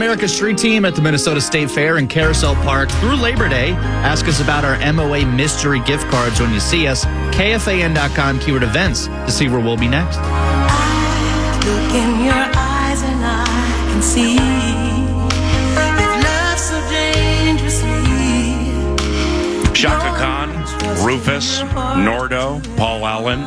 America's street team at the Minnesota State Fair in Carousel Park through Labor Day. Ask us about our MOA mystery gift cards when you see us. KFAN.com keyword events to see where we'll be next. I look in your eyes and I can see you've loved so dangerously. Shaka Khan, Rufus, Nordo, Paul Allen,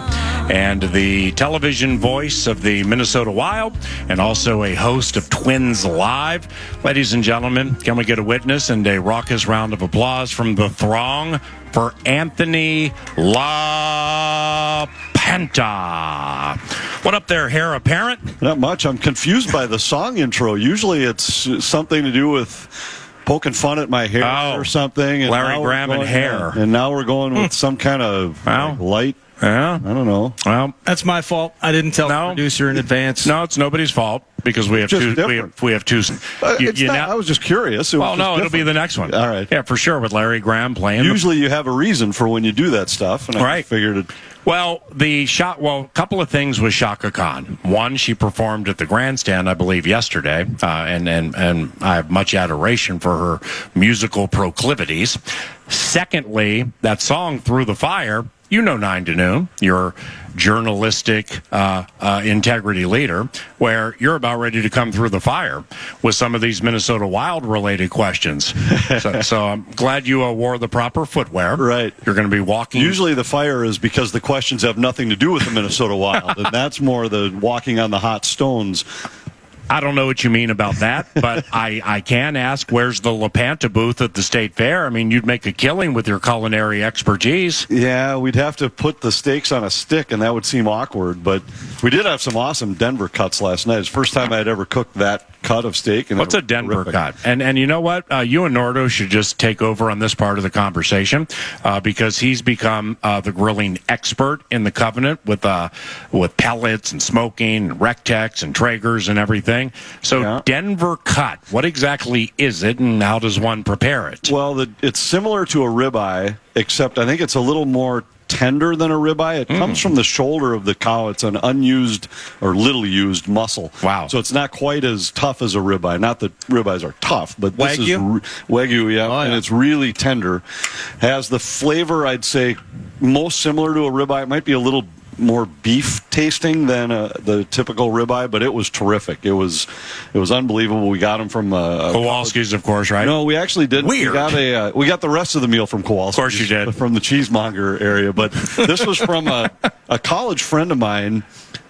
and the television voice of the Minnesota Wild, and also a host of Twins Live. Ladies and gentlemen, can we get a witness and a raucous round of applause from the throng for Anthony LaPanta? What up there, hair apparent? Not much. I'm confused by the song intro. Usually it's something to do with poking fun at my hair or something. And Larry Graham and hair. And now we're going with some kind of light. Yeah. I don't know. Well, that's my fault. I didn't tell the producer in advance. No, it's nobody's fault because we have two. We have two. I was just curious. It'll be the next one. All right. Yeah, for sure. With Larry Graham playing. Usually you have a reason for when you do that stuff, and I figured it. Well, a couple of things with Shaka Khan. One, she performed at the grandstand, I believe, yesterday, and I have much adoration for her musical proclivities. Secondly, that song "Through the Fire." 9 to Noon, your journalistic integrity leader, where you're about ready to come through the fire with some of these Minnesota Wild-related questions. so I'm glad you wore the proper footwear. Right. You're going to be walking. Usually the fire is because the questions have nothing to do with the Minnesota Wild, and that's more the walking on the hot stones. I don't know what you mean about that, but I can ask, where's the LaPanta booth at the State Fair? I mean, you'd make a killing with your culinary expertise. Yeah, we'd have to put the steaks on a stick, and that would seem awkward. But we did have some awesome Denver cuts last night. It's the first time I'd ever cooked that cut of steak. And what's a Denver cut? And you know what? You and Nordo should just take over on this part of the conversation because he's become the grilling expert in the Covenant with pellets and smoking and Rectex and Traegers and everything. So Denver cut, what exactly is it, and how does one prepare it? Well, it's similar to a ribeye, except I think it's a little more tender than a ribeye. It comes from the shoulder of the cow. It's an unused or little used muscle. Wow. So it's not quite as tough as a ribeye. Not that ribeyes are tough, but this is Wagyu, and it's really tender. Has the flavor, I'd say, most similar to a ribeye. It might be a little more beef tasting than the typical ribeye, but it was terrific. It was unbelievable. We got them from Kowalski's, of course, right? No, we actually didn't. Weird. We got the rest of the meal from Kowalski's. Of course you did. From the cheesemonger area, but this was from a college friend of mine.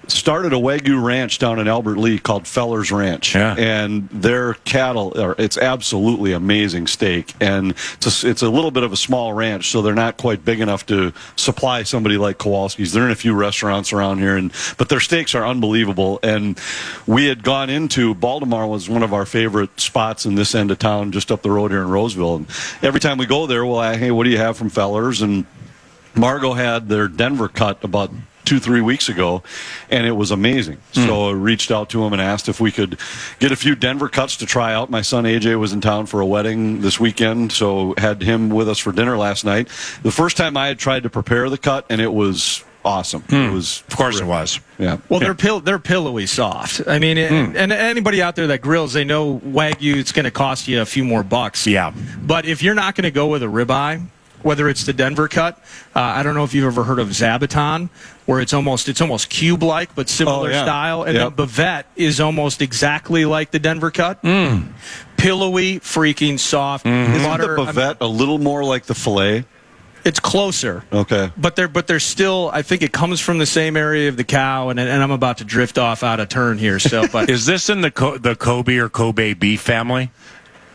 Started a Wagyu ranch down in Albert Lea called Feller's Ranch, and their cattle it's absolutely amazing steak, and it's a little bit of a small ranch, so they're not quite big enough to supply somebody like Kowalski's. They're in a few restaurants around here, but their steaks are unbelievable. And we had gone into Baltimore, was one of our favorite spots in this end of town, just up the road here in Roseville. And every time we go there, hey, what do you have from Feller's? And Margot had their Denver cut about 2-3 weeks ago, and it was amazing. So I reached out to him and asked if we could get a few Denver cuts to try out. My son AJ was in town for a wedding this weekend, so had him with us for dinner last night. The first time I had tried to prepare the cut, and it was awesome. It was, of course, it was. Yeah. Well, they're pillowy soft. I mean, and anybody out there that grills, they know Wagyu. It's going to cost you a few more bucks. Yeah. But if you're not going to go with a ribeye, whether it's the Denver cut, I don't know if you've ever heard of Zabaton, where it's almost cube-like but similar style, and then Bavette is almost exactly like the Denver cut. Pillowy, freaking soft. Isn't the Bavette a little more like the filet? It's closer. Okay. But they're still, I think it comes from the same area of the cow, and I'm about to drift off out of turn here. So, but is this in the Kobe or Kobe beef family?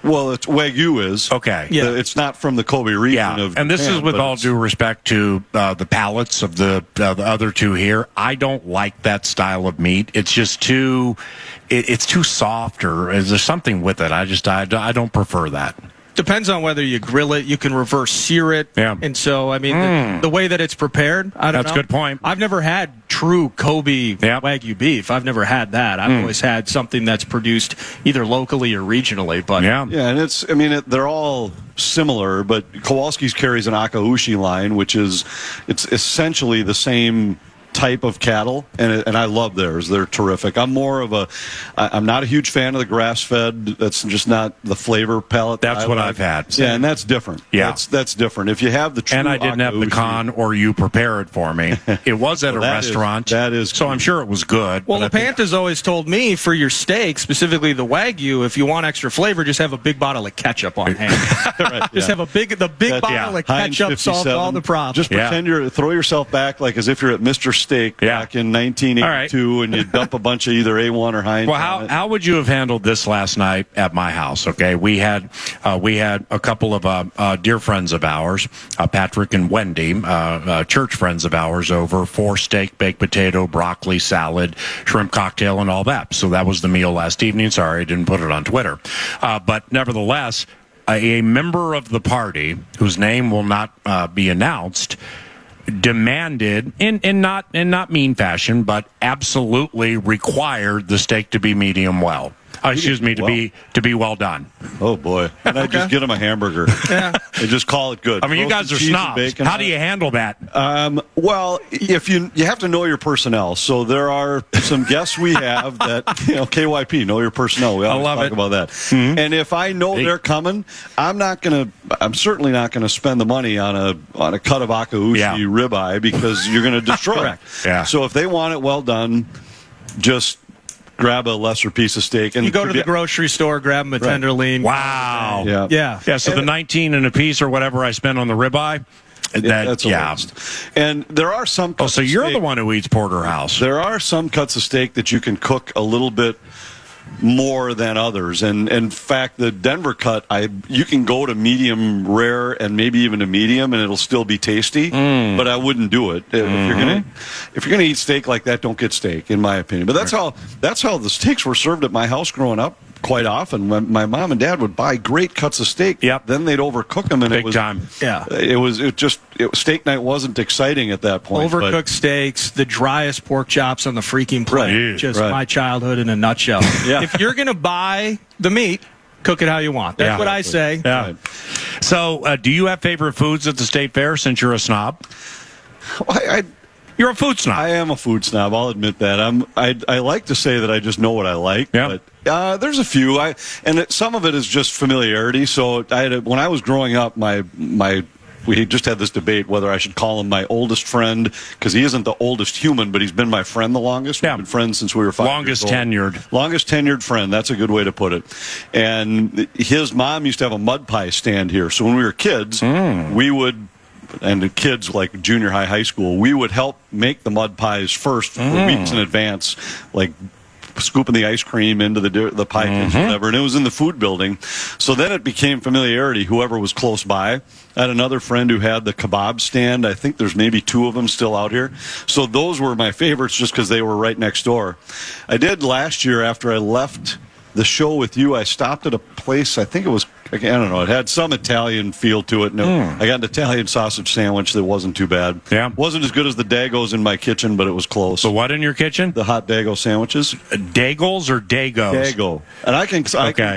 Well, it's Wagyu is. Okay. Yeah. It's not from the Kobe region of and this Japan, is with all due respect to the palates of the other two here. I don't like that style of meat. It's just it's too soft, or is there something with it? I don't prefer that. Depends on whether you grill it. You can reverse sear it. Yeah. And so, I mean, the way that it's prepared, I don't know. That's a good point. I've never had true Kobe Wagyu beef. I've never had that. I've always had something that's produced either locally or regionally. But and they're all similar, but Kowalski's carries an Akaushi line, which it's essentially the same type of cattle, and I love theirs. They're terrific. I'm not a huge fan of the grass-fed. That's just not the flavor palette. That's what I've had. Yeah, and that's different. Yeah, that's different. If you have the true and I didn't have the con, or you prepare it for me. It was at a restaurant. That is so. I'm sure it was good. Well, LaPanta's always told me for your steak, specifically the Wagyu, if you want extra flavor, just have a big bottle of ketchup on hand. Right, just have the big bottle of ketchup solves all the problems. Just pretend throw yourself back like as if you're at Mr. Steak back in 1982, and you dump a bunch of either A1 or Heinz. Well, how would you have handled this last night at my house? Okay, we had a couple of dear friends of ours, Patrick and Wendy, church friends of ours, over for steak, baked potato, broccoli, salad, shrimp cocktail, and all that. So that was the meal last evening. Sorry, I didn't put it on Twitter, but nevertheless, a member of the party whose name will not be announced demanded, in not mean fashion, but absolutely required the steak to be medium well. To be well done. Oh boy! And I just get them a hamburger. Yeah, and just call it good. I mean, you guys are snobs. How do you handle that? Well, if you have to know your personnel. So there are some guests we have that KYP, know your personnel. We always talk about that. Mm-hmm. And if I know they're coming, I'm certainly not gonna spend the money on a cut of Akaushi ribeye because you're gonna destroy it. Correct. Yeah. So if they want it well done, just grab a lesser piece of steak. And you go to the grocery store, grab them a tenderloin. Wow. Yeah. So the 19 and a piece or whatever I spent on the ribeye. That's a waste. And there are some cuts so you're the one who eats porterhouse. There are some cuts of steak that you can cook a little bit more than others, and in fact the Denver cut you can go to medium rare and maybe even a medium and it'll still be tasty, but I wouldn't do it. If you're gonna eat steak like that, don't get steak, in my opinion. But that's how the steaks were served at my house growing up. Quite often, when my mom and dad would buy great cuts of steak, then they'd overcook them, and Big time. Steak night wasn't exciting at that point. Overcooked steaks, the driest pork chops on the freaking plate. My childhood in a nutshell. If you're gonna buy the meat, cook it how you want. That's what I say. Yeah. Right. So, do you have favorite foods at the state fair? Since you're a snob. You're a food snob. I am a food snob. I'll admit that. I like to say that I just know what I like. Yeah. But there's a few. Some of it is just familiarity. So when I was growing up, we just had this debate whether I should call him my oldest friend, because he isn't the oldest human, but he's been my friend the longest. We've been friends since we were 5 years old. Longest tenured friend. That's a good way to put it. And his mom used to have a mud pie stand here. So when we were kids, we would. And the kids, like junior high school, we would help make the mud pies first for weeks in advance, like scooping the ice cream into the pie tins, whatever. And it was in the food building. So then it became familiarity, whoever was close by. I had another friend who had the kebab stand. I think there's maybe 2 of them still out here. So those were my favorites just because they were right next door. I did last year after I left the show with you. I stopped at a place, I think it was, I don't know, it had some Italian feel to it. I got an Italian sausage sandwich that wasn't too bad. Yeah. Wasn't as good as the Dagos in my kitchen, but it was close. The what in your kitchen? The hot Dago sandwiches. Dagos or Dagos? Dago. And I can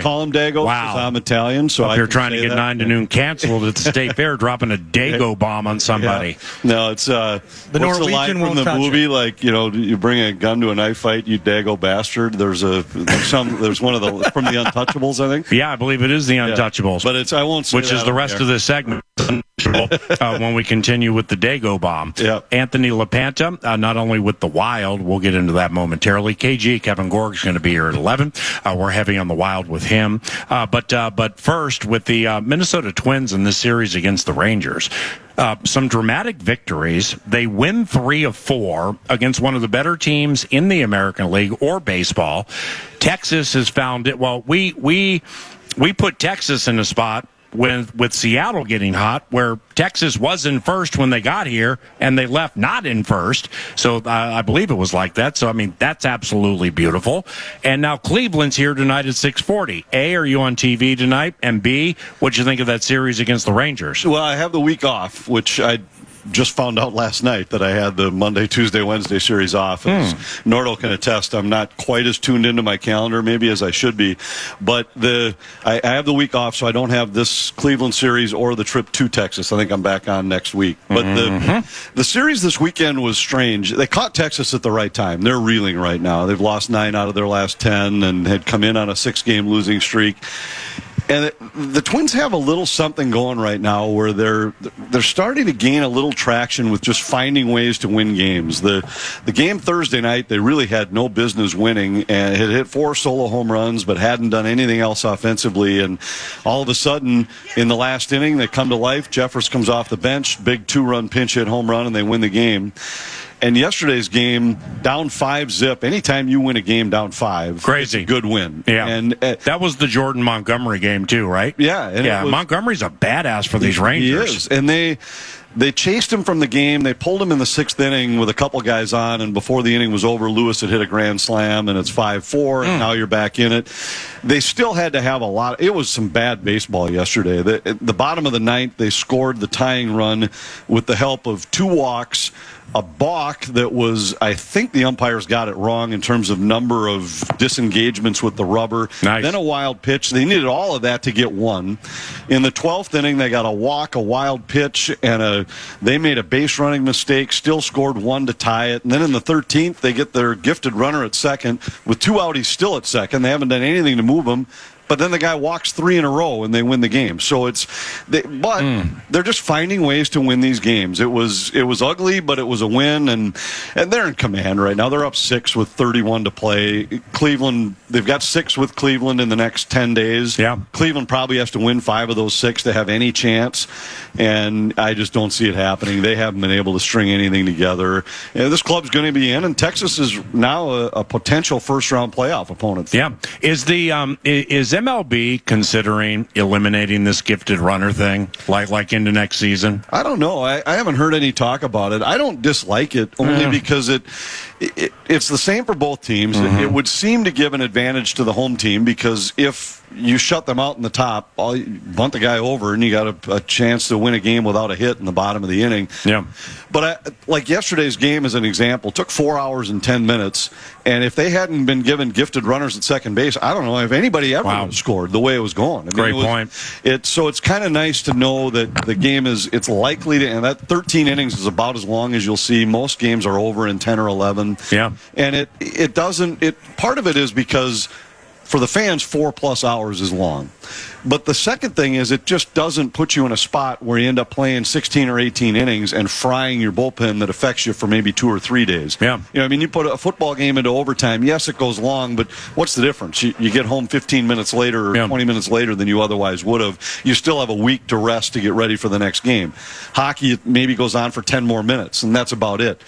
call them Dagos because I'm Italian. So you're trying to get 9 to noon canceled at the state fair, dropping a Dago bomb on somebody. Yeah. No, it's the Norwegian line from the movie, like, you bring a gun to a knife fight, you Dago bastard. There's one of the from the Untouchables, I think. Yeah, I believe it is the Untouchables. But I won't say which is the rest of this segment when we continue with the Dago bomb. Yeah. Anthony LaPanta, not only with the Wild, we'll get into that momentarily. KG, Kevin Gorg's going to be here at 11. We're heavy on the Wild with him. But first, with the Minnesota Twins in this series against the Rangers, some dramatic victories. They win 3 of 4 against one of the better teams in the American League or baseball. Texas has found it. Well, we put Texas in a spot with Seattle getting hot, where Texas was in first when they got here, and they left not in first. So I believe it was like that. So, I mean, that's absolutely beautiful. And now Cleveland's here tonight at 6:40. A, are you on TV tonight? And B, what'd you think of that series against the Rangers? Well, I have the week off, which just found out last night that I had the Monday, Tuesday, Wednesday series off. As Nordo can attest, I'm not quite as tuned into my calendar maybe as I should be. But I have the week off, so I don't have this Cleveland series or the trip to Texas. I think I'm back on next week. But the series this weekend was strange. They caught Texas at the right time. They're reeling right now. They've lost 9 out of their last 10 and had come in on a 6-game losing streak. And the Twins have a little something going right now where they're starting to gain a little traction with just finding ways to win games. The game Thursday night, they really had no business winning and had hit 4 solo home runs but hadn't done anything else offensively. And all of a sudden, in the last inning, they come to life. Jeffers comes off the bench, big 2-run pinch hit home run, and they win the game. And yesterday's game, down 5-zip. Anytime you win a game down 5, crazy, it's a good win. Yeah, and that was the Jordan Montgomery game too, right? Yeah, and Montgomery's a badass for these Rangers. He is, and they chased him from the game. They pulled him in the 6th inning with a couple guys on, and before the inning was over, Lewis had hit a grand slam, and it's 5-4, and now you're back in it. They still had to have a lot. It was some bad baseball yesterday. The bottom of the 9th, they scored the tying run with the help of 2 walks, a balk that was, I think the umpires got it wrong in terms of number of disengagements with the rubber. Nice. Then a wild pitch. They needed all of that to get 1. In the 12th inning, they got a walk, a wild pitch, and they made a base running mistake, still scored 1 to tie it. And then in the 13th, they get their gifted runner at second. With 2 out, he's still at second. They haven't done anything to move him. But then the guy walks 3 in a row and they win the game. So they're just finding ways to win these games. It was ugly, but it was a win, and they're in command right now. They're up 6 with 31 to play. Cleveland, they've got 6 with Cleveland in the next 10 days. Yeah. Cleveland probably has to win 5 of those 6 to have any chance, and I just don't see it happening. They haven't been able to string anything together. And this club's going to be in, and Texas is now a potential first-round playoff opponent. Yeah. Is MLB considering eliminating this gifted runner thing, like into next season? I don't know. I haven't heard any talk about it. I don't dislike it only because it's the same for both teams. It would seem to give an advantage to the home team because if you shut them out in the top, you bunt the guy over, and you got a chance to win a game without a hit in the bottom of the inning. Yeah. But like yesterday's game as an example, took 4 hours and 10 minutes, and if they hadn't been given gifted runners at second base, I don't know if anybody ever would have scored the way it was going. Great point. So it's kind of nice to know that the game it's likely to, and that 13 innings is about as long as you'll see. Most games are over in 10 or 11. Yeah. And it doesn't, part of it is because for the fans, 4+ hours is long. But the second thing is it just doesn't put you in a spot where you end up playing 16 or 18 innings and frying your bullpen that affects you for maybe 2 or 3 days. Yeah. You put a football game into overtime. Yes, it goes long, but what's the difference? You get home 15 minutes later or 20 minutes later than you otherwise would have. You still have a week to rest to get ready for the next game. Hockey maybe goes on for 10 more minutes, and that's about it.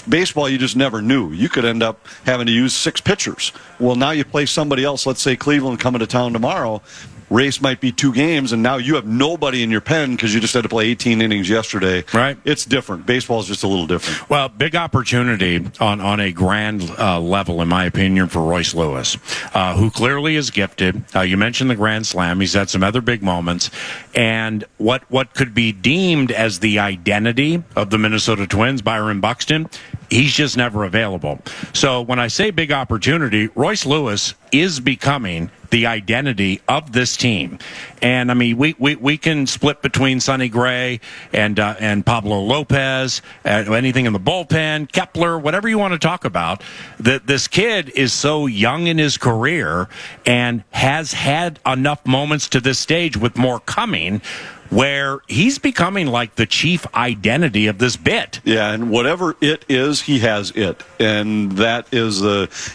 Baseball, you just never knew. You could end up having to use 6 pitchers. Well, now you play somebody else. Let's say Cleveland coming to town tomorrow. Race might be 2 games, and now you have nobody in your pen because you just had to play 18 innings yesterday. Right. It's different. Baseball is just a little different. Well, big opportunity on a grand level, in my opinion, for Royce Lewis, who clearly is gifted. You mentioned the grand slam. He's had some other big moments. And what could be deemed as the identity of the Minnesota Twins, Byron Buxton, he's just never available. So when I say big opportunity, Royce Lewis is becoming the identity of this team. And I mean, we can split between Sonny Gray and Pablo Lopez, anything in the bullpen, Kepler, whatever you want to talk about. This kid is so young in his career and has had enough moments to this stage, with more coming, where he's becoming like the chief identity of this bit. Yeah, and whatever it is, he has it. And that is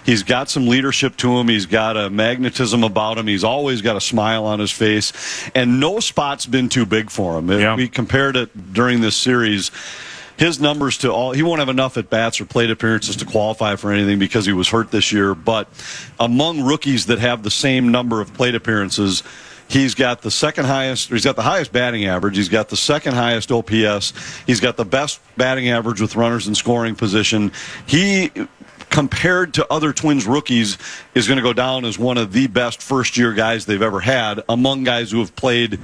he's got some leadership to him. He's got a magnetism about him. He's always got a smile on his face. And no spot's been too big for him. Yeah. We compared it during this series. His numbers he won't have enough at-bats or plate appearances to qualify for anything because he was hurt this year. But among rookies that have the same number of plate appearances, he's got the highest batting average. He's got the second highest OPS. He's got the best batting average with runners in scoring position. He, compared to other Twins rookies, is going to go down as one of the best first-year guys they've ever had among guys who have played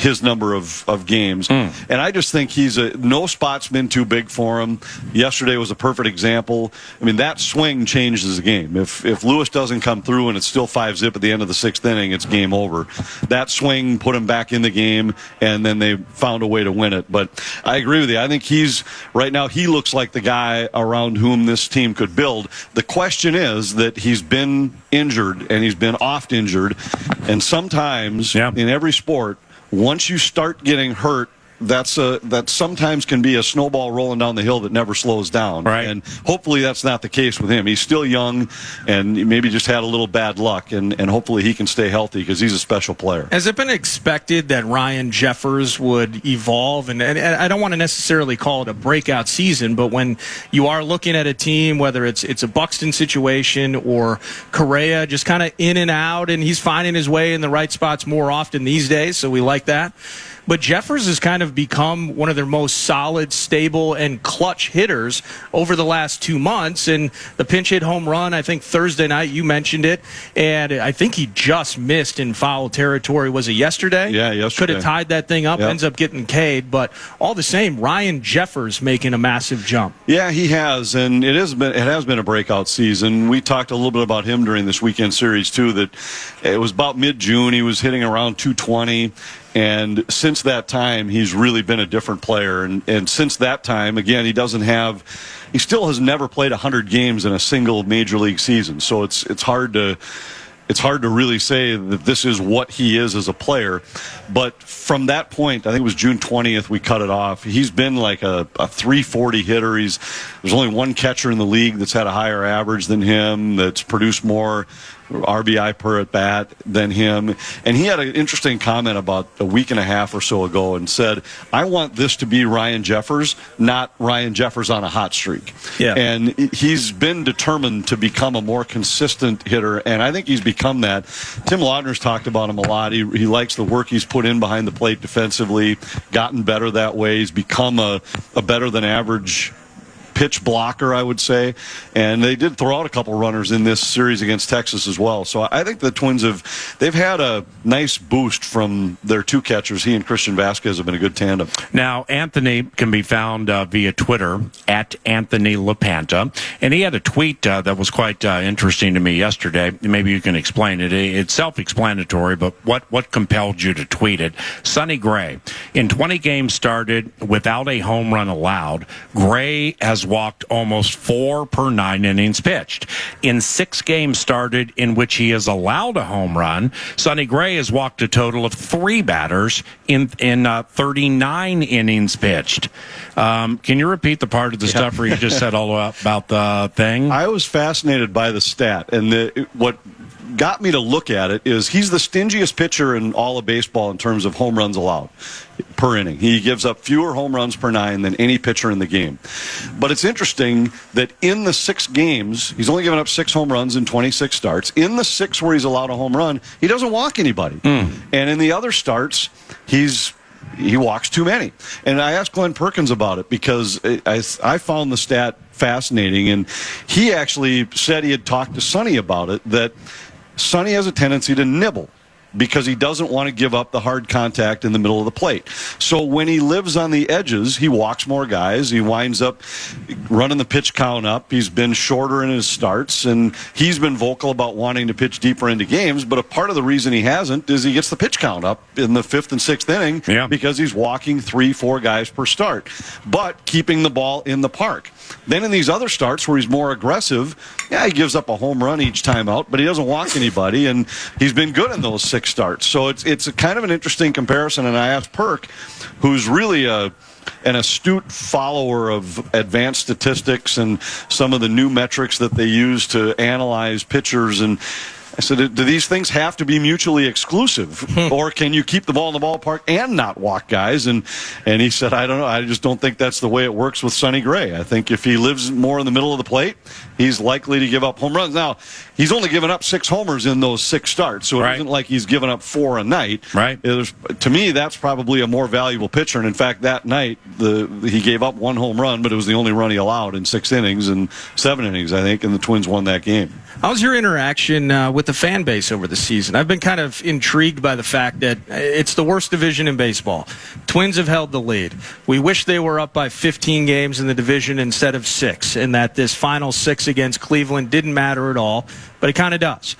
his number of games. And I just think no spot's been too big for him. Yesterday was a perfect example. I mean, that swing changes the game. If Lewis doesn't come through and it's still 5-zip at the end of the 6th inning, it's game over. That swing put him back in the game, and then they found a way to win it. But I agree with you. I think right now he looks like the guy around whom this team could build. The question is that he's been injured, and he's been oft injured, and sometimes in every sport, once you start getting hurt, that sometimes can be a snowball rolling down the hill that never slows down. Right. And hopefully that's not the case with him. He's still young and maybe just had a little bad luck, and hopefully he can stay healthy because he's a special player. Has it been expected that Ryan Jeffers would evolve? And I don't want to necessarily call it a breakout season, but when you are looking at a team, whether it's a Buxton situation or Correa just kind of in and out, and he's finding his way in the right spots more often these days, so we like that. But Jeffers has kind of become one of their most solid, stable, and clutch hitters over the last 2 months. And the pinch hit home run, I think Thursday night, you mentioned it. And I think he just missed in foul territory. Was it yesterday? Yeah, yesterday. Could have tied that thing up, Yep. ends up getting K'd. But all the same, Ryan Jeffers making a massive jump. Yeah, he has, and it has been a breakout season. We talked a little bit about him during this weekend series, too, that it was about mid-June. He was hitting around 220. And since that time, he's really been a different player. And since that time, again, he still has never played 100 games in a single major league season. So it's hard to really say that this is what he is as a player. But from that point, I think it was June 20th, we cut it off. He's been like a 340 hitter. There's only one catcher in the league that's had a higher average than him, that's produced more RBI per at bat than him. And he had an interesting comment about a week and a half or so ago and said, I want this to be Ryan Jeffers, not Ryan Jeffers on a hot streak. Yeah. And he's been determined to become a more consistent hitter, and I think he's become that. Tim Laudner's talked about him a lot. He likes the work he's put in behind the plate defensively, gotten better that way. He's become a better than average pitch blocker, I would say. And they did throw out a couple runners in this series against Texas as well. So I think the Twins they've had a nice boost from their two catchers. He and Christian Vasquez have been a good tandem. Now, Anthony can be found via Twitter at Anthony LaPanta. And he had a tweet that was quite interesting to me yesterday. Maybe you can explain it. It's self-explanatory, but what compelled you to tweet it? Sonny Gray. In 20 games started without a home run allowed, Gray has walked almost 4 per 9 innings pitched. In 6 games started in which he has allowed a home run, Sonny Gray has walked a total of 3 batters in 39 innings pitched. Can you repeat the part of the stuff where you just said all about the thing? I was fascinated by the stat, and what got me to look at it is he's the stingiest pitcher in all of baseball in terms of home runs allowed per inning. He gives up fewer home runs per 9 than any pitcher in the game. But it's interesting that in the 6 games, he's only given up 6 home runs in 26 starts. In the 6 where he's allowed a home run, he doesn't walk anybody. And in the other starts, he walks too many. And I asked Glenn Perkins about it because I found the stat fascinating, and he actually said he had talked to Sonny about it, that Sonny has a tendency to nibble because he doesn't want to give up the hard contact in the middle of the plate. So when he lives on the edges, he walks more guys. He winds up running the pitch count up. He's been shorter in his starts, and he's been vocal about wanting to pitch deeper into games. But a part of the reason he hasn't is he gets the pitch count up in the 5th and 6th inning because he's walking 3-4 guys per start, but keeping the ball in the park. Then in these other starts where he's more aggressive, he gives up a home run each time out, but he doesn't walk anybody, and he's been good in those 6 starts. So it's a kind of an interesting comparison, and I asked Perk, who's really an astute follower of advanced statistics and some of the new metrics that they use to analyze pitchers, and I said, do these things have to be mutually exclusive, or can you keep the ball in the ballpark and not walk guys? And he said, I don't know. I just don't think that's the way it works with Sonny Gray. I think if he lives more in the middle of the plate, he's likely to give up home runs. Now, he's only given up 6 homers in those 6 starts, so it isn't like he's given up 4 a night. Right. To me, that's probably a more valuable pitcher. And in fact, that night, he gave up 1 home run, but it was the only run he allowed in 6 innings and 7 innings, I think, and the Twins won that game. How's your interaction with the fan base over the season? I've been kind of intrigued by the fact that it's the worst division in baseball. Twins have held the lead. We wish they were up by 15 games in the division instead of 6, and that this final 6 against Cleveland didn't matter at all, but it kind of does.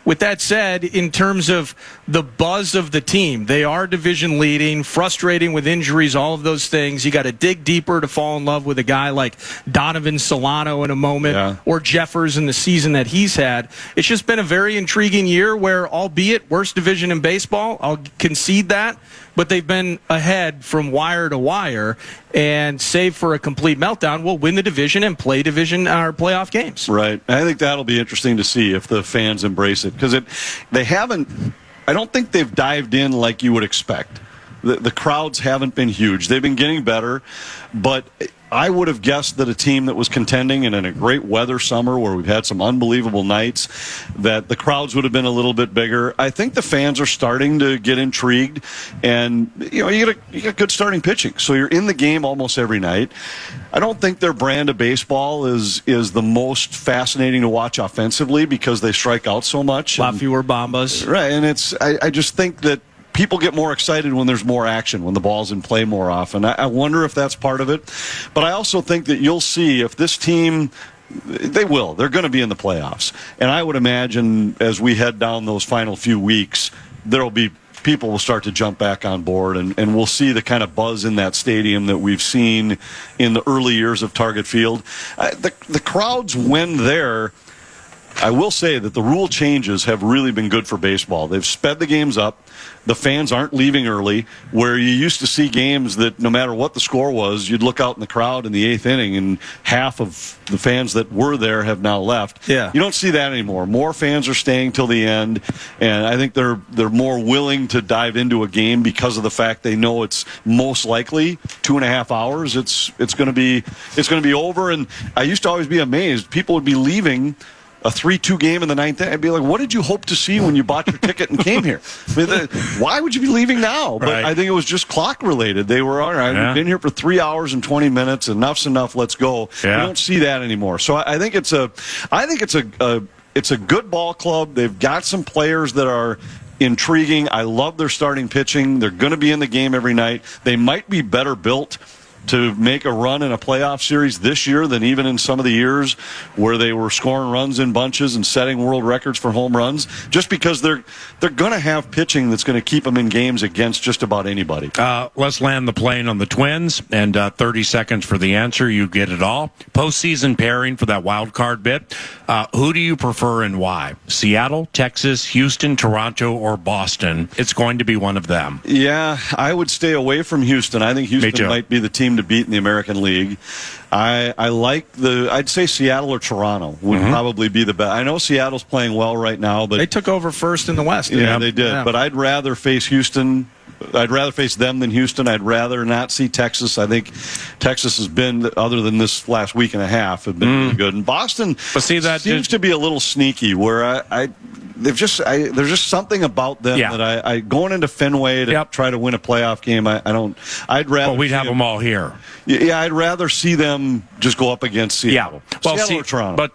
With that said, in terms of the buzz of the team, they are division leading, frustrating with injuries, all of those things. You got to dig deeper to fall in love with a guy like Donovan Solano in a moment, or Jeffers in the season that he's had. It's just been a very intriguing year where, albeit worst division in baseball, I'll concede that, but they've been ahead from wire to wire, and save for a complete meltdown, will win the division and play division or playoff games. Right. I think that'll be interesting to see if the fans embrace it, because they haven't. I don't think they've dived in like you would expect. The crowds haven't been huge. They've been getting better, but I would have guessed that a team that was contending and in a great weather summer where we've had some unbelievable nights, that the crowds would have been a little bit bigger. I think the fans are starting to get intrigued, and you get good starting pitching, so you're in the game almost every night. I don't think their brand of baseball is the most fascinating to watch offensively because they strike out so much. A lot fewer bombas. Right, and I just think that people get more excited when there's more action, when the ball's in play more often. I wonder if that's part of it. But I also think that you'll see if this team, they're going to be in the playoffs. And I would imagine as we head down those final few weeks, people will start to jump back on board, and we'll see the kind of buzz in that stadium that we've seen in the early years of Target Field. The crowds, when there, I will say that the rule changes have really been good for baseball. They've sped the games up. The fans aren't leaving early, where you used to see games that no matter what the score was, you'd look out in the crowd in the 8th inning, and half of the fans that were there have now left. Yeah. You don't see that anymore. More fans are staying till the end, and I think they're more willing to dive into a game because of the fact they know it's most likely 2.5 hours. It's going to be over. And I used to always be amazed. People would be leaving a 3-2 game in the 9th inning. I'd be like, what did you hope to see when you bought your ticket and came here? I mean, why would you be leaving now? But I think it was just clock related. They were, all right, we've been here for 3 hours and 20 minutes. Enough's enough. Let's go. Yeah. We don't see that anymore. So I think it's a good ball club. They've got some players that are intriguing. I love their starting pitching. They're going to be in the game every night. They might be better built to make a run in a playoff series this year than even in some of the years where they were scoring runs in bunches and setting world records for home runs, just because they're going to have pitching that's going to keep them in games against just about anybody. Let's land the plane on the Twins, and 30 seconds for the answer. You get it all. Postseason pairing for that wild card bit. Who do you prefer and why? Seattle, Texas, Houston, Toronto, or Boston? It's going to be one of them. Yeah, I would stay away from Houston. I think Houston might be the team to beat in the American League. I'd say Seattle or Toronto would probably be the best. I know Seattle's playing well right now, but they took over first in the West. Yeah, they did. Yeah. But I'd rather face Houston. I'd rather face them than Houston. I'd rather not see Texas. I think Texas has been, other than this last week and a half, have been really good. And Boston seems to be a little sneaky, where there's just something about them that I going into Fenway to try to win a playoff game. I'd rather. Well, we'd have them all here. Yeah, I'd rather see them just go up against Seattle. Yeah, well, Seattle or Toronto. But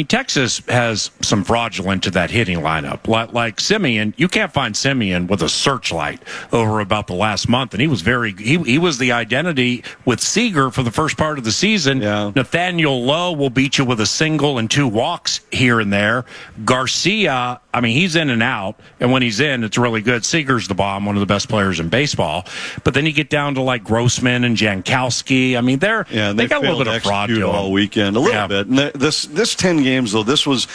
Texas has some fraudulent to that hitting lineup. Like Simeon, you can't find Simeon with a searchlight over about the last month, and he was he was the identity with Seager for the first part of the season. Yeah. Nathaniel Lowe will beat you with a single and 2 walks here and there. Garcia, he's in and out, and when he's in, it's really good. Seager's the bomb, one of the best players in baseball. But then you get down to like Grossman and Jankowski. They got a little bit of fraud to them all weekend, a little bit. And this 10 games, though, this was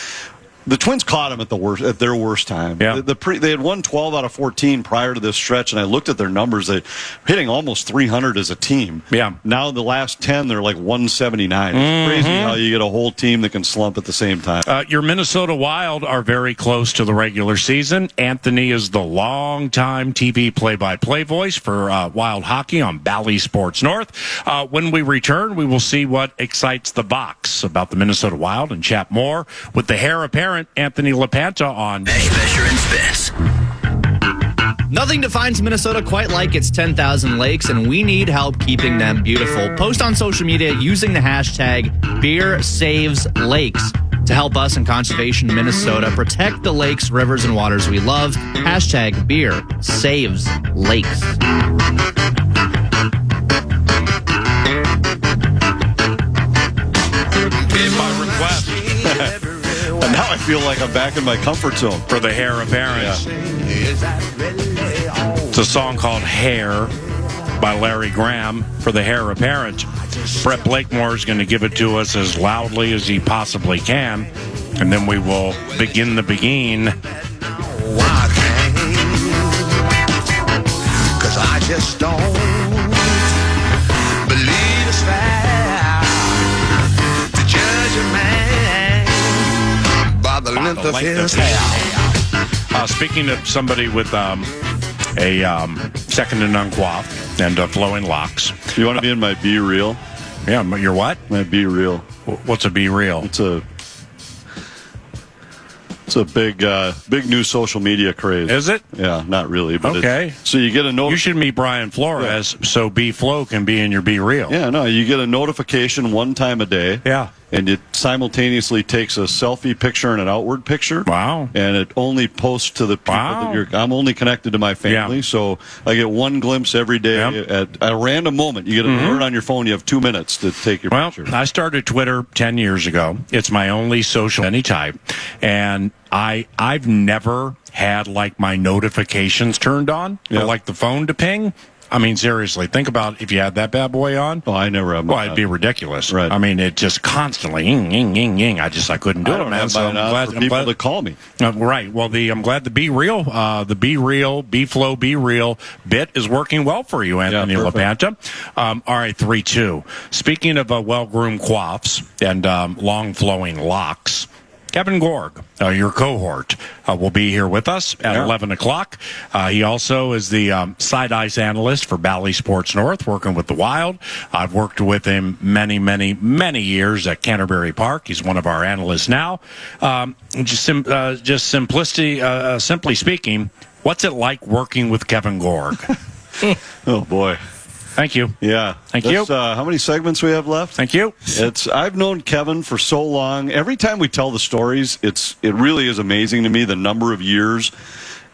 The Twins caught them at their worst time. Yeah. They had won 12 out of 14 prior to this stretch, and I looked at their numbers. They're hitting almost 300 as a team. Yeah. Now the last 10, they're like 179. It's crazy how you get a whole team that can slump at the same time. Your Minnesota Wild are very close to the regular season. Anthony is the longtime TV play-by-play voice for Wild hockey on Bally Sports North. When we return, we will see what excites the box about the Minnesota Wild and chat more with the heir apparent Anthony LaPanta on Fisher and Spitz. Nothing defines Minnesota quite like its 10,000 lakes, and we need help keeping them beautiful. Post on social media using the hashtag #BeerSavesLakes to help us in Conservation Minnesota protect the lakes, rivers, and waters we love. Hashtag #BeerSavesLakes. by request. And now I feel like I'm back in my comfort zone. For the heir apparent. It's a song called Hair by Larry Graham for the heir apparent. Brett Blakemore is going to give it to us as loudly as he possibly can, and then we will begin the begin. Why can't? 'Cause I just don't believe it's fair to judge a man by the length of his hair. Speaking of somebody with a second to none coif and flowing locks. You want to be in my Be Real? Yeah, you're what? My Be Real. What's a Be Real? It's a big new social media craze. Is it? Yeah, not really. But okay. So you get a note. You should meet Brian Flores, so Be Flow can be in your Be Real. Yeah, no, you get a notification one time a day. Yeah. And it simultaneously takes a selfie picture and an outward picture. Wow. And it only posts to the people that I'm only connected to my family. Yeah. So I get one glimpse every day at a random moment. You get an alert on your phone. You have 2 minutes to take your picture. I started Twitter 10 years ago. It's my only social any type. And I've never had like my notifications turned on or like the phone to ping. I mean, seriously, think about if you had that bad boy on. Oh, I never have. Well, it'd be ridiculous. Right. I mean, it just constantly, I couldn't do it, man. So I'm glad people to call me. Right. Well, I'm glad the Be Real, Be Flow, Be Real bit is working well for you, Anthony LaPanta. All right, 3-2. Speaking of well-groomed coifs and long flowing locks, Kevin Gorg, your cohort, will be here with us at 11 o'clock. He also is the side ice analyst for Bally Sports North, working with the Wild. I've worked with him many, many, many years at Canterbury Park. He's one of our analysts now. Simply speaking, what's it like working with Kevin Gorg? Oh, boy. Thank you. Yeah. Thank you. How many segments we have left? Thank you. I've known Kevin for so long. Every time we tell the stories, it really is amazing to me the number of years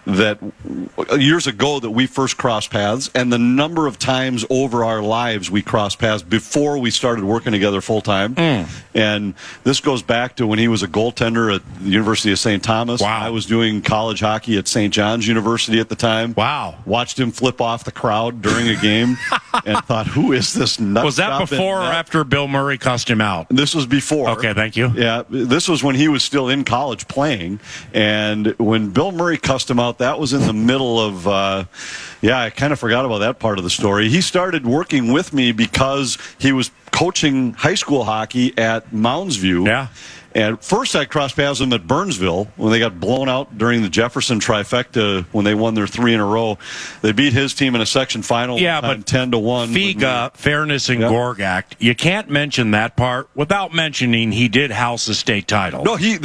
ago that we first crossed paths, and the number of times over our lives we crossed paths before we started working together full time. And this goes back to when he was a goaltender at the University of St. Thomas. Wow. I was doing college hockey at St. John's University at the time. Wow. Watched him flip off the crowd during a game and thought, who is this nut? Was that before or after Bill Murray cussed him out? This was before. Okay, thank you. Yeah, this was when he was still in college playing. And when Bill Murray cussed him out, that was in the middle of, I kind of forgot about that part of the story. He started working with me because he was coaching high school hockey at Mounds View. Yeah. And first I crossed paths with him at Burnsville when they got blown out during the Jefferson trifecta when they won their 3 in a row. They beat his team in a section final. Yeah, but 10-1. FIGA, Fairness and Gorg Act. You can't mention that part without mentioning he did house a state title. No, he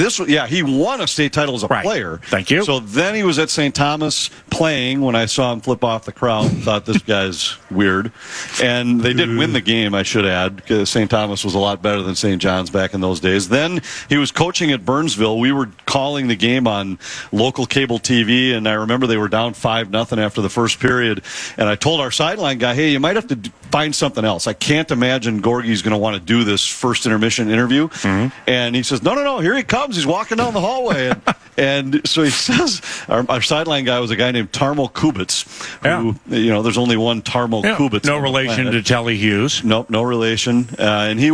won a state title as a player. Thank you. So then he was at St. Thomas playing when I saw him flip off the crowd. Thought this guy's weird. And they did win the game, I should add, because St. Thomas was a lot better than St. John's back in those days. Then he was coaching at Burnsville. We were calling the game on local cable TV, and I remember they were down 5-0 after the first period. And I told our sideline guy, hey, you might have to find something else. I can't imagine Gorgie's going to want to do this first intermission interview. And he says, no, here he comes. He's walking down the hallway. And so he says, our sideline guy was a guy named Tarmo Kubitz, who, there's only one Tarmo Kubitz. No relation to Telly Hughes. Nope, no relation. And he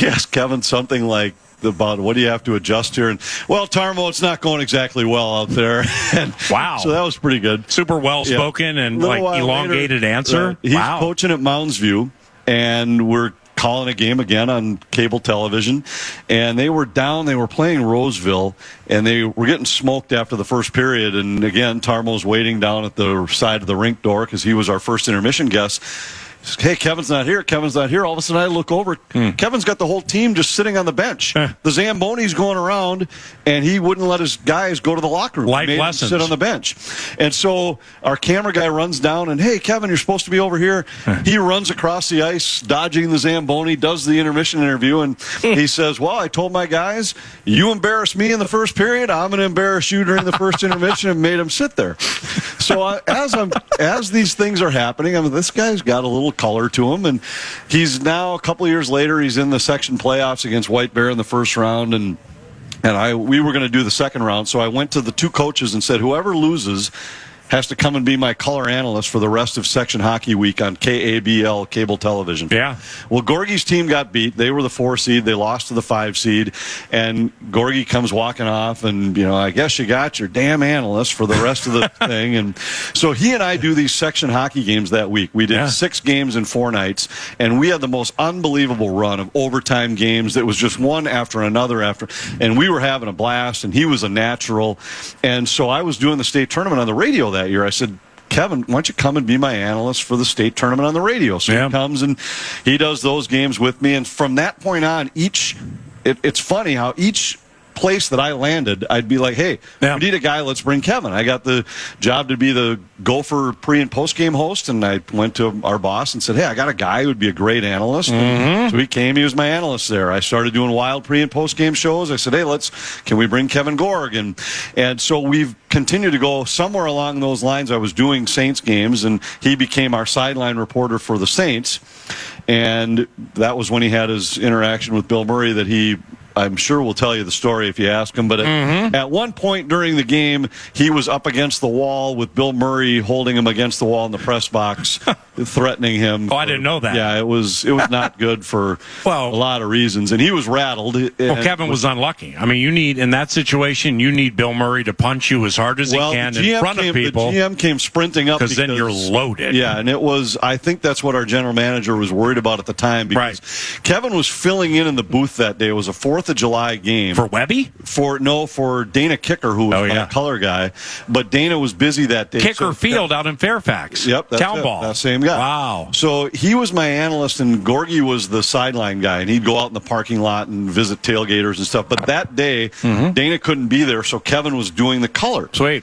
asked Kevin something like, about what do you have to adjust here. And, well, Tarmo, it's not going exactly well out there. And wow. So that was pretty good. Super well-spoken and like elongated answer. He's coaching at Mounds View, and we're calling a game again on cable television, and they were down. They were playing Roseville, and they were getting smoked after the first period. And again, Tarmo's waiting down at the side of the rink door because he was our first intermission guest. Hey, Kevin's not here. Kevin's not here. All of a sudden, I look over. Kevin's got the whole team just sitting on the bench. The Zamboni's going around, and he wouldn't let his guys go to the locker room. Life he made lessons. them sit on the bench. And so our camera guy runs down, and, hey, Kevin, you're supposed to be over here. He runs across the ice, dodging the Zamboni, does the intermission interview, and he says, well, I told my guys, you embarrassed me in the first period, I'm going to embarrass you during the first intermission, and made him sit there. So as these things are happening, this guy's got a little color to him, and he's now a couple of years later, he's in the section playoffs against White Bear in the first round, and we were going to do the second round, so I went to the two coaches and said, whoever loses has to come and be my color analyst for the rest of Section Hockey Week on KABL cable television. Yeah. Well, Gorgie's team got beat. They were the 4 seed. They lost to the 5 seed. And Gorgie comes walking off, and, I guess you got your damn analyst for the rest of the thing. And so he and I do these section hockey games that week. We did 6 games in 4 nights, and we had the most unbelievable run of overtime games that was just one after another and we were having a blast, and he was a natural. And so I was doing the state tournament on the radio that year. I said, Kevin, why don't you come and be my analyst for the state tournament on the radio? So he comes and he does those games with me. And from that point on, it's funny how each place that I landed, I'd be like, hey, we need a guy, let's bring Kevin. I got the job to be the Gopher pre- and post-game host, and I went to our boss and said, hey, I got a guy who would be a great analyst. So he came, he was my analyst there. I started doing Wild pre- and post-game shows. I said, hey, can we bring Kevin Gorg? And so we've continued to go somewhere along those lines. I was doing Saints games, and he became our sideline reporter for the Saints. And that was when he had his interaction with Bill Murray that I'm sure will tell you the story if you ask him, but at one point during the game, he was up against the wall with Bill Murray holding him against the wall in the press box, threatening him. I didn't know that. Yeah, it was not good for a lot of reasons, and he was rattled. Kevin was unlucky. I mean, in that situation, you need Bill Murray to punch you as hard as he can in front of people. The GM came sprinting up because then you're loaded. Yeah, and I think that's what our general manager was worried about at the time, because Kevin was filling in the booth that day. It was a 4th of July game. For Webby? For Dana Kicker, who was my color guy. But Dana was busy that day. Kicker Field out in Fairfax. Yep. Town Ball. That same guy. Wow. So he was my analyst, and Gorgie was the sideline guy, and he'd go out in the parking lot and visit tailgaters and stuff. But that day, Dana couldn't be there, so Kevin was doing the color. Sweet.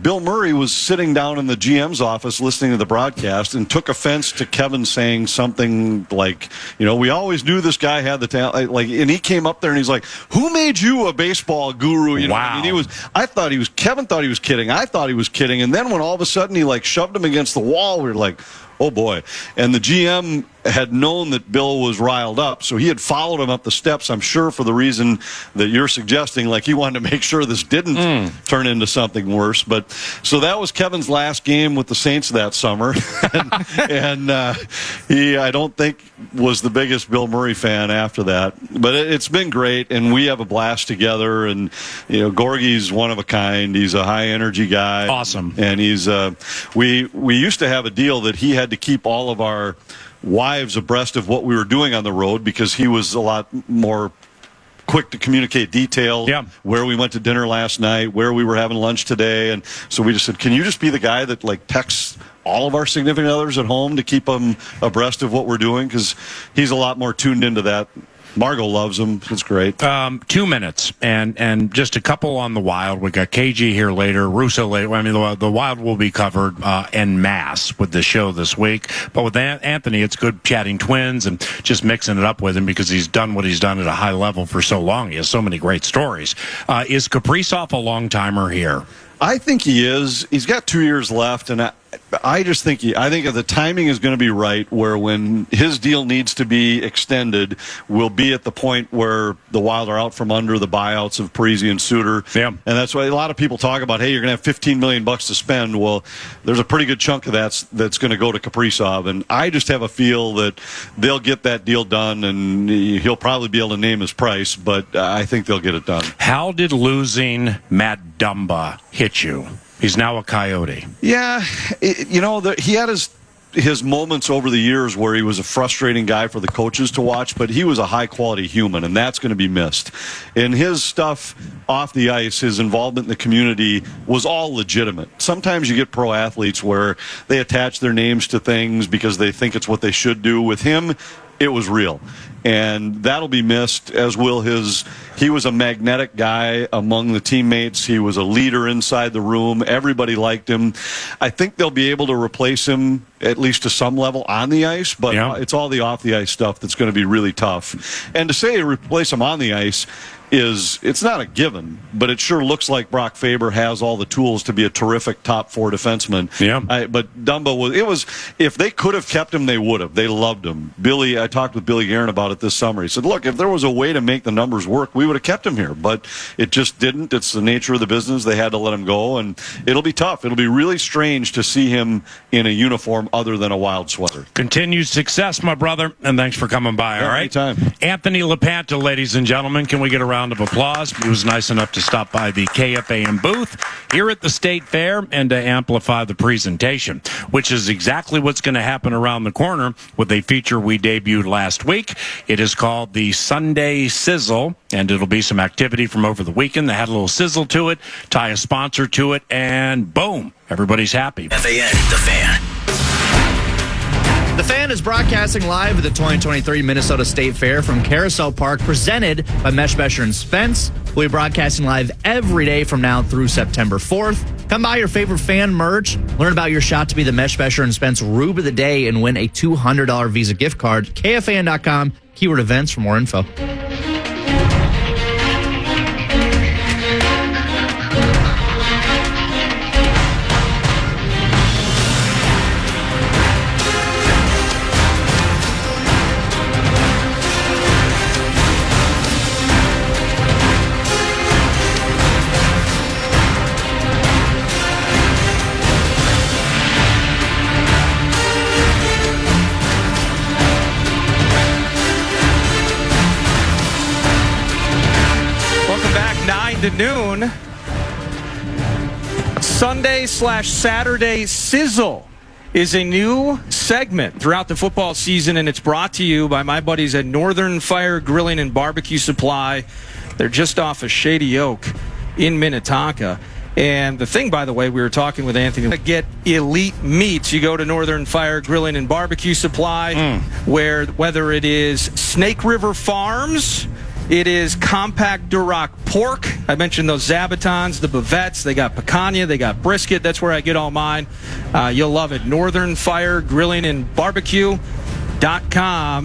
Bill Murray was sitting down in the GM's office listening to the broadcast and took offense to Kevin saying something like, we always knew this guy had the talent. And he came up there and he's like, who made you a baseball guru? Wow. Kevin thought he was kidding. I thought he was kidding. And then when all of a sudden he shoved him against the wall, we were like, oh boy. And the GM had known that Bill was riled up, so he had followed him up the steps, I'm sure, for the reason that you're suggesting, he wanted to make sure this didn't turn into something worse. But so that was Kevin's last game with the Saints that summer. and he, I don't think, was the biggest Bill Murray fan after that. But it's been great, and we have a blast together. And, Gorgie's one of a kind. He's a high-energy guy. Awesome. And he's we used to have a deal that he had to keep all of our wives abreast of what we were doing on the road, because he was a lot more quick to communicate details, where we went to dinner last night, where we were having lunch today. And so we just said, can you just be the guy that texts all of our significant others at home to keep them abreast of what we're doing? Because he's a lot more tuned into that. Margot loves him. It's great. 2 minutes, and just a couple on the Wild. We got KG here later, Russo later. I mean, the Wild will be covered en masse with the show this week. But with Anthony, it's good chatting Twins and just mixing it up with him, because he's done what he's done at a high level for so long. He has so many great stories. Is Kaprizov a long-timer here? I think he is. He's got 2 years left, and I just think the timing is going to be right, where when his deal needs to be extended, we'll be at the point where the Wild are out from under the buyouts of Parise and Suter. Yeah. And that's why a lot of people talk about, hey, you're going to have $15 million to spend. Well, there's a pretty good chunk of that's going to go to Kaprizov, and I just have a feel that they'll get that deal done, and he'll probably be able to name his price, but I think they'll get it done. How did losing Matt Dumba hit you? He's now a Coyote. Yeah, he had his moments over the years where he was a frustrating guy for the coaches to watch, but he was a high-quality human, and that's going to be missed. And his stuff off the ice, his involvement in the community, was all legitimate. Sometimes you get pro athletes where they attach their names to things because they think it's what they should do. With him, it was real. And that'll be missed, as will he was a magnetic guy among the teammates. He was a leader inside the room. Everybody liked him. I think they'll be able to replace him, at least to some level, on the ice, but it's all the off-the-ice stuff that's going to be really tough. And to say replace him on the ice, it's not a given, but it sure looks like Brock Faber has all the tools to be a terrific top four defenseman. Yeah. But Dumba if they could have kept him, they would have. They loved him. I talked with Billy Guerin about it this summer. He said, look, if there was a way to make the numbers work, we would have kept him here, but it just didn't. It's the nature of the business. They had to let him go, and it'll be tough. It'll be really strange to see him in a uniform other than a Wild sweater. Continued success, my brother, and thanks for coming by, all right? Anytime. Anthony LaPanta, ladies and gentlemen, can we get a round of applause? He was nice enough to stop by the KFAN booth here at the State Fair and to amplify the presentation, which is exactly what's going to happen around the corner with a feature we debuted last week. It is called the Sunday Sizzle, and it'll be some activity from over the weekend. They had a little sizzle to it, tie a sponsor to it, and boom, everybody's happy. KFAN, The Fan. The Fan is broadcasting live at the 2023 Minnesota State Fair from Carousel Park, presented by Meshbesher and Spence. We'll be broadcasting live every day from now through September 4th. Come buy your favorite fan merch, learn about your shot to be the Meshbesher and Spence Rube of the Day, and win a $200 Visa gift card. KFAN.com, keyword events for more info. To noon, Sunday/Saturday Sizzle is a new segment throughout the football season, and it's brought to you by my buddies at Northern Fire Grilling and Barbecue Supply. They're just off of Shady Oak in Minnetonka. And the thing, by the way, we were talking with Anthony, to get elite meats, you go to Northern Fire Grilling and Barbecue Supply, where whether it is Snake River Farms, it is compact Duroc pork. I mentioned those Zabatons, the Bavettes. They got picanha. They got brisket. That's where I get all mine. You'll love it. Northern Fire Grilling and Barbecue.com.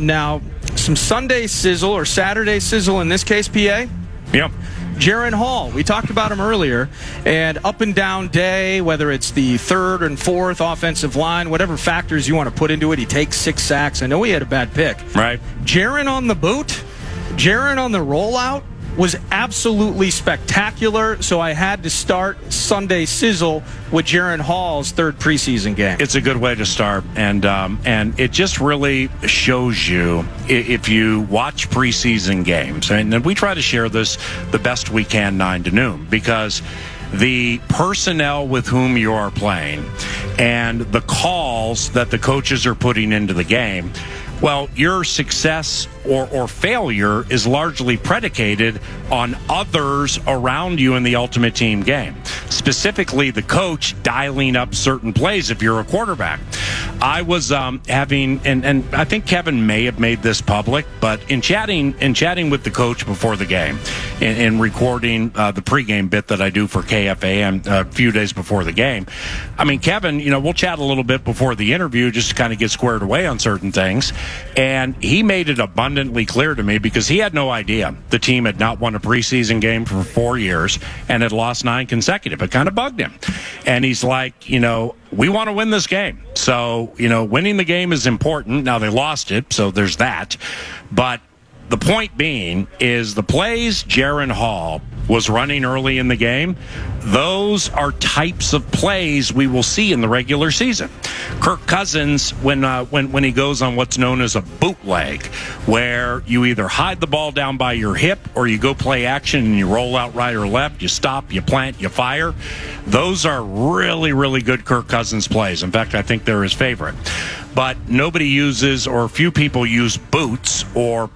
Now, some Sunday sizzle or Saturday sizzle in this case, PA. Yep. Jaron Hall, we talked about him earlier, and up and down day, whether it's the third and fourth offensive line, whatever factors you want to put into it, he takes 6 sacks. I know he had a bad pick. Right. Jaron on the boot, Jaron on the rollout was absolutely spectacular, so I had to start Sunday Sizzle with Jaron Hall's third preseason game. It's a good way to start, and it just really shows you, if you watch preseason games, and we try to share this the best we can 9 to noon, because the personnel with whom you are playing and the calls that the coaches are putting into the game, well, your success or failure is largely predicated on others around you in the ultimate team game. Specifically, the coach dialing up certain plays if you're a quarterback. I was having, and I think Kevin may have made this public, but in chatting with the coach before the game, in recording the pregame bit that I do for KFAN a few days before the game. I mean, Kevin, we'll chat a little bit before the interview just to kind of get squared away on certain things. And he made it abundantly clear to me because he had no idea the team had not won a preseason game for 4 years and had lost 9 consecutive. It kind of bugged him. And he's like, we want to win this game. So, winning the game is important. Now, they lost it, so there's that. But the point being is the plays Jaren Hall was running early in the game, those are types of plays we will see in the regular season. Kirk Cousins, when he goes on what's known as a bootleg, where you either hide the ball down by your hip or you go play action and you roll out right or left, you stop, you plant, you fire. Those are really, really good Kirk Cousins plays. In fact, I think they're his favorite. But nobody uses, or few people use boots or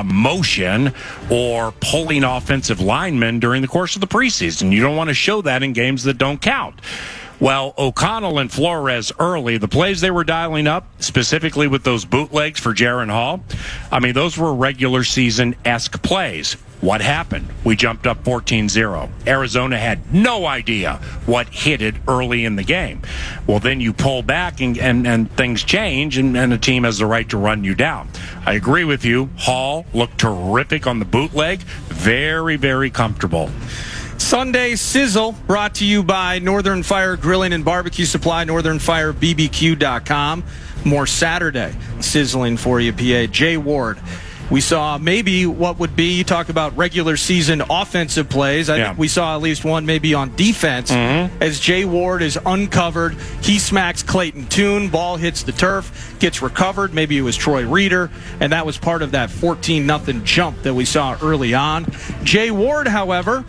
motion or pulling offensive linemen during the course of the preseason. You don't want to show that in games that don't count. Well, O'Connell and Flores early, the plays they were dialing up, specifically with those bootlegs for Jaren Hall, I mean, those were regular season-esque plays. What happened? We jumped up 14-0. Arizona had no idea what hit it early in the game. Well, then you pull back and things change, and the team has the right to run you down. I agree with you. Hall looked terrific on the bootleg. Very, very comfortable. Sunday Sizzle, brought to you by Northern Fire Grilling and Barbecue Supply, northernfirebbq.com. More Saturday sizzling for you, PA. Jay Ward. We saw maybe what would be, you talk about regular season offensive plays. I think we saw at least one maybe on defense as Jay Ward is uncovered. He smacks Clayton Tune. Ball hits the turf, gets recovered. Maybe it was Troy Reeder, and that was part of that 14-0 jump that we saw early on. Jay Ward, however,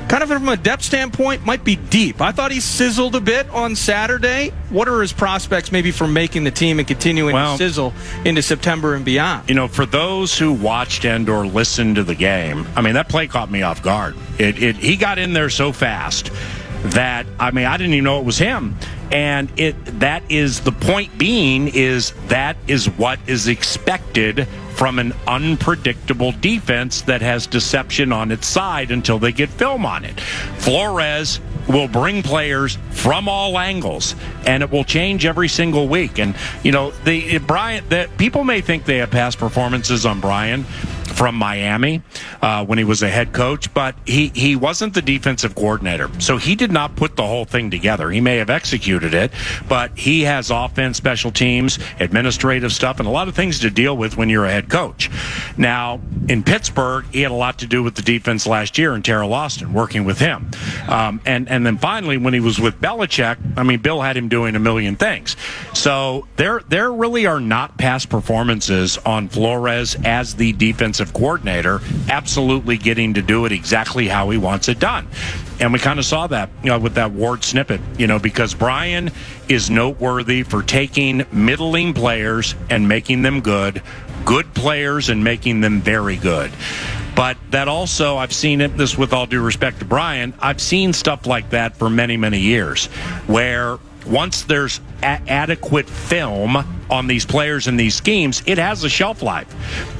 kind of from a depth standpoint, might be deep. I thought he sizzled a bit on Saturday. What are his prospects maybe for making the team and continuing to sizzle into September and beyond? For those who watched and or listened to the game, I mean, that play caught me off guard. He got in there so fast that, I mean, I didn't even know it was him. And that is the point being is that is what is expected from an unpredictable defense that has deception on its side until they get film on it. Flores will bring players from all angles, and it will change every single week. And, people may think they have past performances on Brian from Miami when he was a head coach, but he wasn't the defensive coordinator. So he did not put the whole thing together. He may have executed it, but he has offense, special teams, administrative stuff, and a lot of things to deal with when you're a head coach. Now, in Pittsburgh, he had a lot to do with the defense last year and Terrell Austin, working with him. And then finally, when he was with Belichick, I mean, Bill had him doing a million things. So there really are not past performances on Flores as the defensive coordinator, absolutely getting to do it exactly how he wants it done. And we kind of saw that with that Ward snippet, because Brian is noteworthy for taking middling players and making them good players and making them very good. But that also, I've seen it, this with all due respect to Brian, I've seen stuff like that for many, many years, where once there's adequate film on these players and these schemes, it has a shelf life,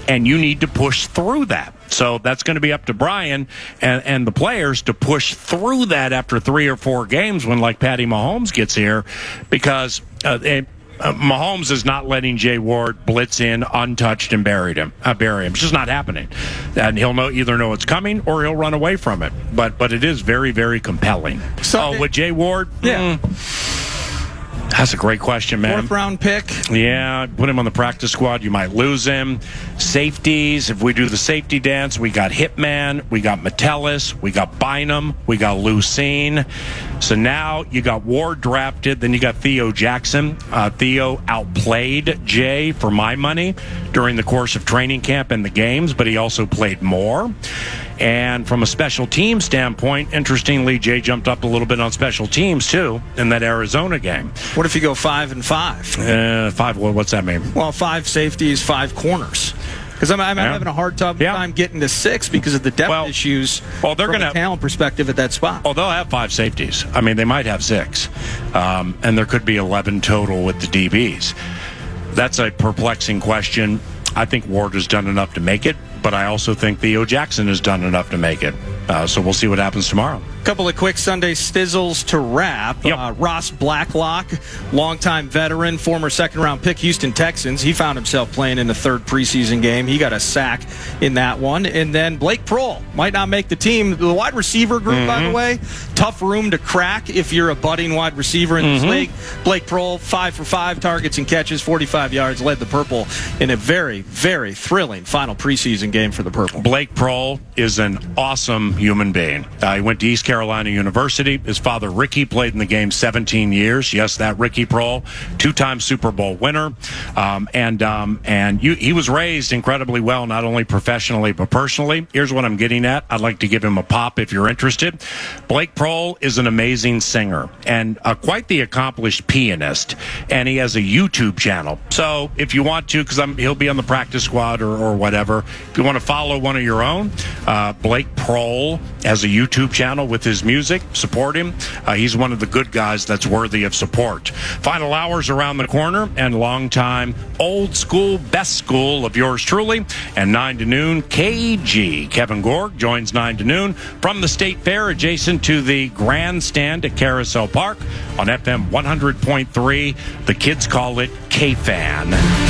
and you need to push through that. So that's going to be up to Brian and the players to push through that after 3 or 4 games when, like, Patty Mahomes gets here, because Mahomes is not letting Jay Ward blitz in untouched and bury him. It's just not happening. And he'll either know it's coming or he'll run away from it. But it is very, very compelling. With Jay Ward? Yeah. That's a great question, man. 4th round pick. Yeah, put him on the practice squad. You might lose him. Safeties, if we do the safety dance, we got Hitman, we got Metellus, we got Bynum, we got Lucene. So now you got Ward drafted, then you got Theo Jackson. Theo outplayed Jay, for my money, during the course of training camp and the games, but he also played more. And from a special team standpoint, interestingly, Jay jumped up a little bit on special teams, too, in that Arizona game. What if you go 5 and 5? 5, what's that mean? Well, 5 safeties, 5 corners. Because I'm having a hard time getting to 6 because of the depth issues from a talent perspective at that spot. Well, they'll have 5 safeties. I mean, they might have 6. And there could be 11 total with the DBs. That's a perplexing question. I think Ward has done enough to make it, but I also think Theo Jackson has done enough to make it. So we'll see what happens tomorrow. Couple of quick Sunday stizzles to wrap. Yep. Ross Blacklock, longtime veteran, former second-round pick, Houston Texans. He found himself playing in the third preseason game. He got a sack in that one. And then Blake Prohl might not make the team. The wide receiver group, by the way, tough room to crack if you're a budding wide receiver in this league. Blake Prohl, 5 for 5 targets and catches, 45 yards, led the Purple in a very, very thrilling final preseason game for the Purple. Blake Prohl is an awesome human being. He went to East Carolina University. His father, Ricky, played in the game 17 years. Yes, that Ricky Prohl, 2-time Super Bowl winner. He was raised incredibly well, not only professionally, but personally. Here's what I'm getting at. I'd like to give him a pop if you're interested. Blake Prohl is an amazing singer and quite the accomplished pianist, and he has a YouTube channel. So if you want to, because he'll be on the practice squad or whatever, if you want to follow one of your own, Blake Prohl has a YouTube channel with his music. Support him. He's one of the good guys that's worthy of support. Final hours around the corner, and longtime old school, best school of yours truly. And 9 to noon, KG. Kevin Gorg joins 9 to noon from the State Fair adjacent to the grandstand at Carousel Park on FM 100.3. The kids call it KFAN.